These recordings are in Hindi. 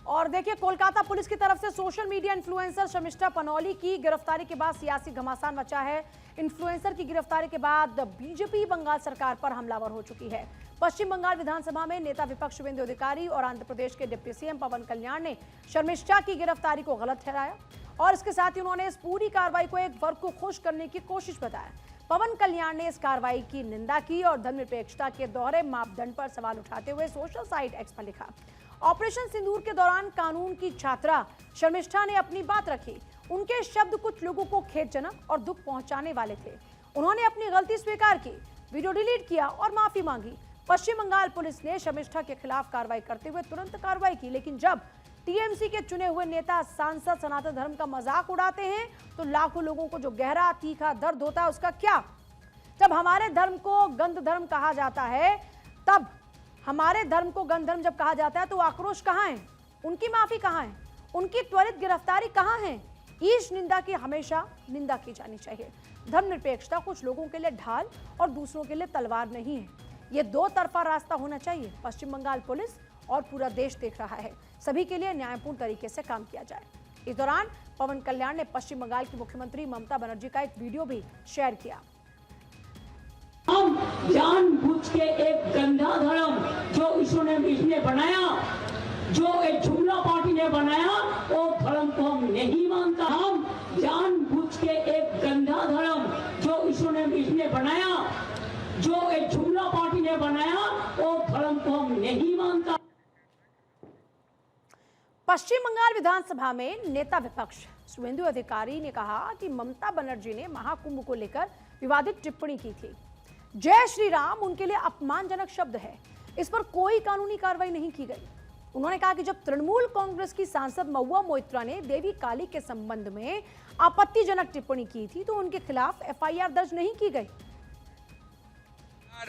और देखिए, कोलकाता पुलिस की तरफ से social media influencer Sharmishtha Panoli की गिरफ्तारी के बाद सियासी घमासान मचा है। इन्फ्लुएंसर की गिरफ्तारी के बाद बीजेपी बंगाल सरकार पर हमलावर हो चुकी है। पश्चिम बंगाल विधानसभा में नेता विपक्ष शुभेंदु अधिकारी और आंध्र प्रदेश के डिप्टी सीएम पवन कल्याण ने शर्मिष्ठा की गिरफ्तारी को गलत ठहराया और इसके साथ ही उन्होंने इस पूरी कार्रवाई को एक वर्ग को खुश करने की कोशिश बताया। पवन कल्याण ने इस कार्रवाई की निंदा की और धर्मनिरपेक्षता के दोहरे मापदंड पर सवाल उठाते हुए सोशल साइट एक्स पर लिखा, ऑपरेशन सिंदूर के दौरान कानून की छात्रा शर्मिष्ठा ने अपनी बात रखी। उनके शब्द कुछ लोगों को खेदजनक और दुख पहुंचाने वाले थे। उन्होंने अपनी गलती स्वीकार की, वीडियो डिलीट किया और माफी मांगी। पश्चिम बंगाल पुलिस ने शर्मिष्ठा के खिलाफ कार्रवाई करते हुए तुरंत कार्रवाई की, लेकिन जब टीएमसी के चुने हुए नेता सांसद सनातन धर्म का मजाक उड़ाते हैं तो लाखों लोगों को जो गहरा तीखा दर्द होता है उसका क्या। जब हमारे धर्म को गंध धर्म कहा जाता है, तब हमारे धर्म को गंध धर्म जब कहा जाता है तो आक्रोश कहाँ है, उनकी माफी कहाँ है, उनकी त्वरित गिरफ्तारी कहाँ है। ईश निंदा की हमेशा निंदा की जानी चाहिए। धर्मनिरपेक्षता कुछ लोगों के लिए ढाल और दूसरों के लिए तलवार नहीं है। ये दो तरफा रास्ता होना चाहिए। पश्चिम बंगाल पुलिस और पूरा देश देख रहा है, सभी के लिए न्यायपूर्ण तरीके से काम किया जाए। इस दौरान पवन कल्याण ने पश्चिम बंगाल की मुख्यमंत्री ममता बनर्जी का एक वीडियो भी शेयर किया। हम जानबूझ के एक गंदा धर्म जो इसने बनाया, जो एक जुमला पार्टी ने बनाया, वो धर्म को हम नहीं मानता। हम जानबूझ के एक गंदा धर्म जो इसने बनाया, जो एक जुमला पार्टी ने बनाया, वो धर्म को हम नहीं मानता। पश्चिम बंगाल विधानसभा में नेता विपक्ष शुभेंदु अधिकारी ने कहा कि ममता बनर्जी ने महाकुंभ को लेकर विवादित टिप्पणी की थी। जय श्री राम उनके लिए अपमानजनक शब्द है, इस पर कोई कानूनी कार्रवाई नहीं की गई। उन्होंने कहा कि जब तृणमूल कांग्रेस की सांसद महुआ मोइत्रा ने देवी काली के संबंध में आपत्तिजनक टिप्पणी की थी तो उनके खिलाफ एफआईआर दर्ज नहीं की गई।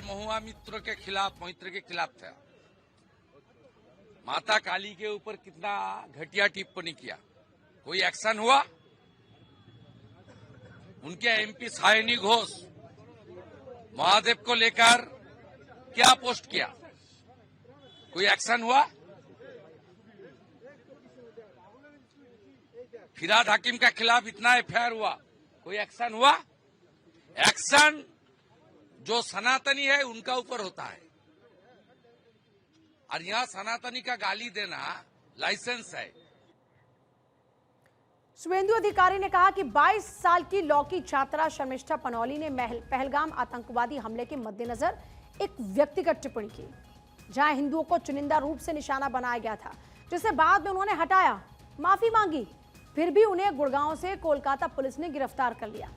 महुआ मोइत्रा के खिलाफ था। माता काली के ऊपर कितना घटिया टिप्पणी किया, कोई एक्शन हुआ? उनके एमपी सायनी घोष महादेव को लेकर क्या पोस्ट किया, कोई एक्शन हुआ? फिराद हकीम के खिलाफ इतना एफआईआर हुआ, कोई एक्शन हुआ? एक्शन जो सनातनी है उनका ऊपर होता है, और यहाँ सनातनी का गाली देना लाइसेंस है। शुभेंदु अधिकारी ने कहा कि 22 साल की लॉ की छात्रा शर्मिष्ठा पनौली ने पहलगाम आतंकवादी हमले के मद्देनजर एक व्यक्तिगत टिप्पणी की, जहां हिंदुओं को चुनिंदा रूप से निशाना बनाया गया था, जिसे बाद में उन्होंने हटाया, माफी मांगी। फिर भी उन्हें गुड़गांव से कोलकाता पुलिस ने गिरफ्तार कर लिया।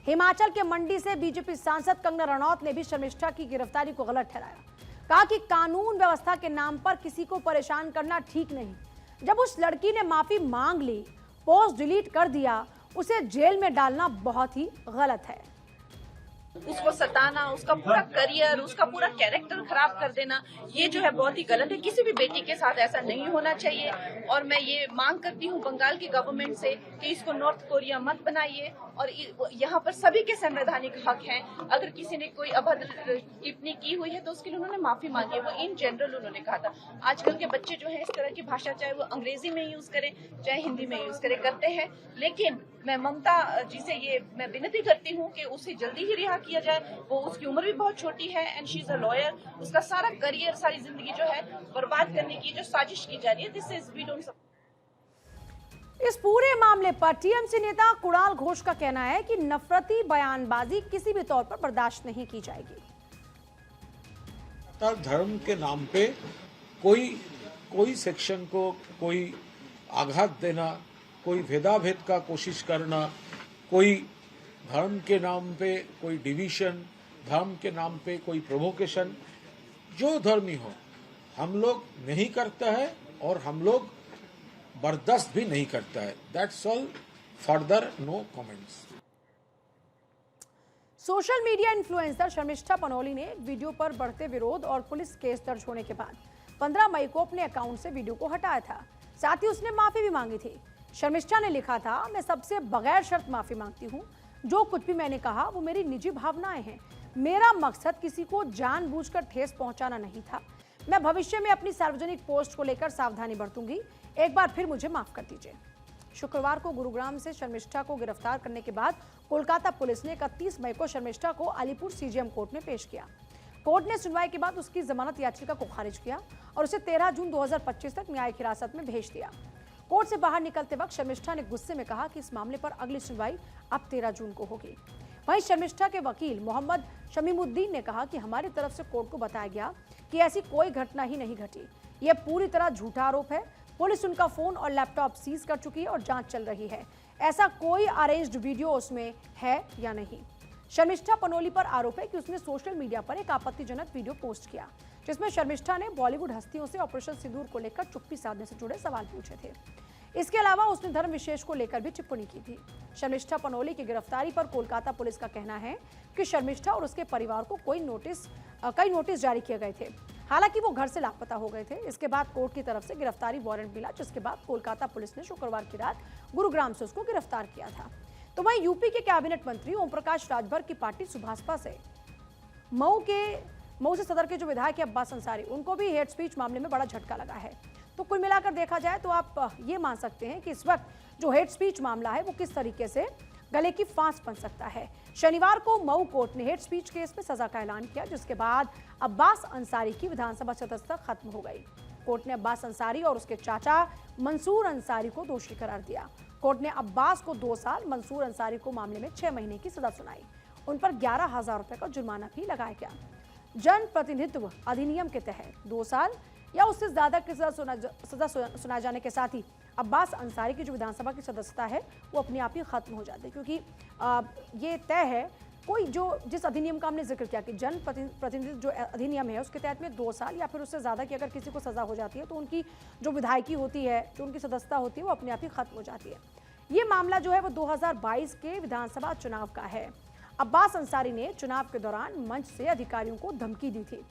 हिमाचल के मंडी से बीजेपी सांसद कंगना रनौत ने भी शर्मिष्ठा की गिरफ्तारी को गलत ठहराया। कहा कि कानून व्यवस्था के नाम पर किसी को परेशान करना ठीक नहीं। जब उस लड़की ने माफी मांग ली, पोस्ट डिलीट कर दिया, उसे जेल में डालना बहुत ही गलत है। उसको सताना, उसका पूरा करियर, उसका पूरा कैरेक्टर खराब कर देना, ये जो है बहुत ही गलत है। किसी भी बेटी के साथ ऐसा नहीं होना चाहिए और मैं ये मांग करती हूँ बंगाल की गवर्नमेंट से कि इसको नॉर्थ कोरिया मत बनाइए और यहाँ पर सभी के संवैधानिक हक हैं। अगर किसी ने कोई अभद्र टिप्पणी की हुई है तो उसके लिए उन्होंने माफी मांगी है, वो इन जनरल उन्होंने कहा था। आजकल के बच्चे जो है इस तरह की भाषा चाहे वो अंग्रेजी में यूज करें चाहे हिंदी में यूज करें करते हैं, लेकिन मैं ममता जी से ये मैं विनती करती हूँ कि उसे जल्दी ही रिहा किया जाए। वो उसकी उम्र भी बहुत छोटी है and she is a lawyer. उसका सारा करियर, सारी जिंदगी जो है बर्बाद करने की जो साजिश की जा रही है, दिस इज वी डोंट। इस पूरे मामले पर टीएमसी नेता कुणाल घोष का कहना है कि नफरती बयानबाजी किसी भी तौर पर बर्दाश्त नहीं की जाएगी। धर्म के नाम पे कोई सेक्शन को कोई आघात देना, कोई भेदाभेद का कोशिश करना, कोई धर्म के नाम पे कोई डिवीजन, धर्म के नाम पे कोई प्रोवोकेशन, जो धर्मी हो हम लोग नहीं करता है और हम लोग बर्दाश्त भी नहीं करता है। That's all, further no comments. Social media influencer Sharmishtha Panauli ने वीडियो पर बढ़ते विरोध और पुलिस केस दर्ज होने के बाद 15 मई को अपने अकाउंट से वीडियो को हटाया था। साथ ही उसने माफी भी मांगी थी। शर्मिष्ठा ने लिखा था, मैं सबसे बगैर शर्त माफी मांगती हूँ। जो कुछ भी मैंने कहा वो मेरी निजी भावनाएं हैं। मेरा मकसद किसी को जानबूझकर ठेस पहुंचाना नहीं था। मैं भविष्य में अपनी सार्वजनिक पोस्ट को लेकर सावधानी बरतूंगी। एक बार फिर मुझे माफ कर दीजिए। शुक्रवार को गुरुग्राम से शर्मिष्ठा को गिरफ्तार करने के बाद कोलकाता पुलिस ने 31 मई को शर्मिष्ठा को अलीपुर सीजेएम कोर्ट में पेश किया। कोर्ट ने सुनवाई के बाद उसकी जमानत याचिका को खारिज किया और उसे 13 जून 2025 तक न्यायिक हिरासत में भेज दिया। कोर्ट से बाहर निकलते वक्त शर्मिष्ठा ने गुस्से में कहा कि इस मामले पर अगली सुनवाई अब 13 जून को होगी। वहीं शर्मिष्ठा के वकील मोहम्मद शमीमुद्दीन ने कहा कि हमारी तरफ से कोर्ट को बताया गया कि ऐसी कोई घटना ही नहीं घटी, यह पूरी तरह झूठा आरोप है। पुलिस उनका फोन और लैपटॉप सीज कर चुकी है और जांच चल रही है। ऐसा कोई अरेंज्ड वीडियो उसमें है या नहीं। शर्मिष्ठा पनोली पर आरोप है कि उसने सोशल मीडिया पर एक आपत्तिजनक वीडियो पोस्ट किया, जिसमें शर्मिष्ठा ने बॉलीवुड हस्तियों से ऑपरेशन सिंदूर को लेकर चुप्पी साधने से जुड़े सवाल पूछे थे। इसके अलावा उसने धर्म विशेष को लेकर भी टिप्पणी की थी। शर्मिष्ठा पनोली की गिरफ्तारी पर कोलकाता पुलिस का कहना है कि शर्मिष्ठा और उसके परिवार को कई नोटिस जारी किए गए थे। हालांकि वो घर से लापता हो गए थे। इसके बाद कोर्ट की तरफ से गिरफ्तारी वारंट मिला, जिसके बाद कोलकाता पुलिस ने शुक्रवार की रात गुरुग्राम से उसको गिरफ्तार किया था। तो वहीं यूपी के कैबिनेट मंत्री ओम प्रकाश राजभर की पार्टी सुभाषपा से मऊ से सदर के जो विधायक है अब्बास अंसारी, उनको भी हेट स्पीच मामले में बड़ा झटका लगा है। तो कुल मिलाकर देखा जाए तो आप ये मान सकते हैं कि इस वक्त जो हेट स्पीच मामला है वो किस तरीके से गले की फांस बन सकता है। शनिवार को मऊ कोर्ट ने हेट स्पीच केस में सजा का ऐलान किया, जिसके बाद अब्बास अंसारी की विधानसभा सदस्यता खत्म हो गई। कोर्ट ने अब्बास अंसारी और उसके चाचा मंसूर अंसारी को दोषी करार दिया। कोर्ट ने अब्बास को 2 साल, मंसूर अंसारी को मामले में 6 महीने की सजा सुनाई। उन पर 11,000 रुपए का जुर्माना भी लगाया गया। जन प्रतिनिधित्व अधिनियम के तहत 2 साल या उससे ज्यादा की सजा सुनाए जाने के साथ ही अब्बास अंसारी की जो विधानसभा की सदस्यता है वो अपने आप ही खत्म हो जाती है, क्योंकि ये तय है कोई जो जिस अधिनियम का हमने जिक्र किया कि जन प्रतिनिधित्व जो अधिनियम है उसके तहत में 2 साल या फिर उससे ज़्यादा की अगर किसी को सज़ा हो जाती है तो उनकी जो विधायकी होती है, जो उनकी सदस्यता होती है वो अपने आप ही खत्म हो जाती है। ये मामला जो है वो 2022 के विधानसभा चुनाव का है। अब्बास अंसारी ने चुनाव के दौरान मंच से अधिकारियों को धमकी दी थी।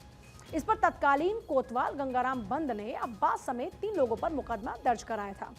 इस पर तत्कालीन कोतवाल गंगाराम बंद ने अब्बास समेत 3 लोगों पर मुकदमा दर्ज कराया था।